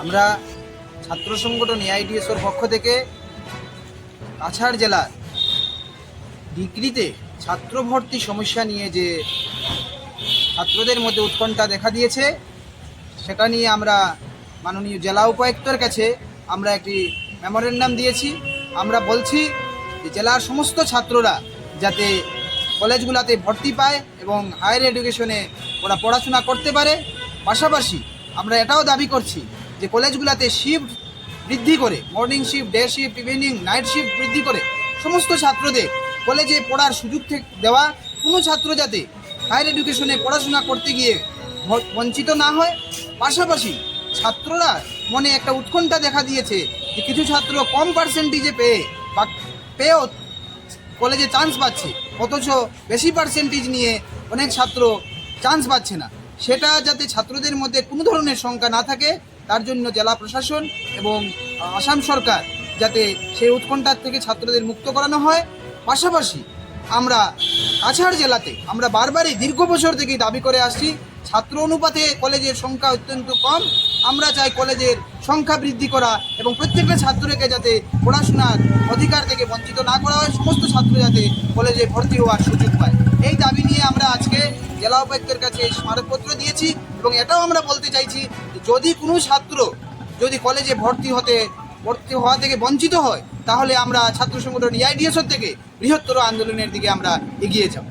আমরা ছাত্র সংগঠন এআইডিএসওর পক্ষ থেকে কাছাড় জেলার ডিগ্রিতে ছাত্র ভর্তি সমস্যা নিয়ে যে ছাত্রদের মধ্যে উৎকণ্ঠা দেখা দিয়েছে সেটা নিয়ে আমরা মাননীয় জেলা উপায়ুক্তের কাছে আমরা একটি মেমোরেন্ডাম দিয়েছি। আমরা বলছি যে জেলার সমস্ত ছাত্ররা যাতে কলেজগুলোতে ভর্তি পায় এবং হায়ার এডুকেশনে ওরা পড়াশোনা করতে পারে। পাশাপাশি আমরা এটাও দাবি করছি যে কলেজগুলোতে শিফট বৃদ্ধি করে, morning shift, day shift, evening, night shift বৃদ্ধি করে সমস্ত ছাত্রদের কলেজে পড়ার সুযোগ দেওয়া, কোনো ছাত্র যাতে হায়ার এডুকেশনে পড়াশোনা করতে গিয়ে বঞ্চিত না হয়। পাশাপাশি ছাত্ররা মনে একটা উৎকণ্ঠা দেখা দিয়েছে যে কিছু ছাত্র কম পার্সেন্টেজে পেয়েও কলেজে চান্স পাচ্ছে, অথচ বেশি পার্সেন্টেজ নিয়ে অনেক ছাত্র চান্স পাচ্ছে না। সেটা যাতে ছাত্রদের মধ্যে কোনো ধরনের শঙ্কা না থাকে তার জন্য জেলা প্রশাসন এবং আসাম সরকার যাতে সেই উৎকণ্ঠার থেকে ছাত্রদের মুক্ত করানো হয়। পাশাপাশি আমরা কাছাড় জেলাতে আমরা বারবারই দীর্ঘ বছর থেকেই দাবি করে আসছি, ছাত্র অনুপাতে কলেজের সংখ্যা অত্যন্ত কম। আমরা চাই কলেজের সংখ্যা বৃদ্ধি করা এবং প্রত্যেকটা ছাত্রকে যাতে পড়াশোনার অধিকার থেকে বঞ্চিত না করা হয়, সমস্ত ছাত্র যাতে কলেজে ভর্তি হওয়ার সুযোগ পায়। এই দাবি নিয়ে আমরা আজকে জেলা উপায়ুক্তের কাছে স্মারকপত্র দিয়েছি এবং এটাও আমরা বলতে চাইছি যদি কোনো ছাত্র যদি কলেজে ভর্তি হওয়া থেকে বঞ্চিত হয় তাহলে আমরা ছাত্র সংগঠন এআইডিএসওর থেকে বৃহত্তর আন্দোলনের দিকে আমরা এগিয়ে যাব।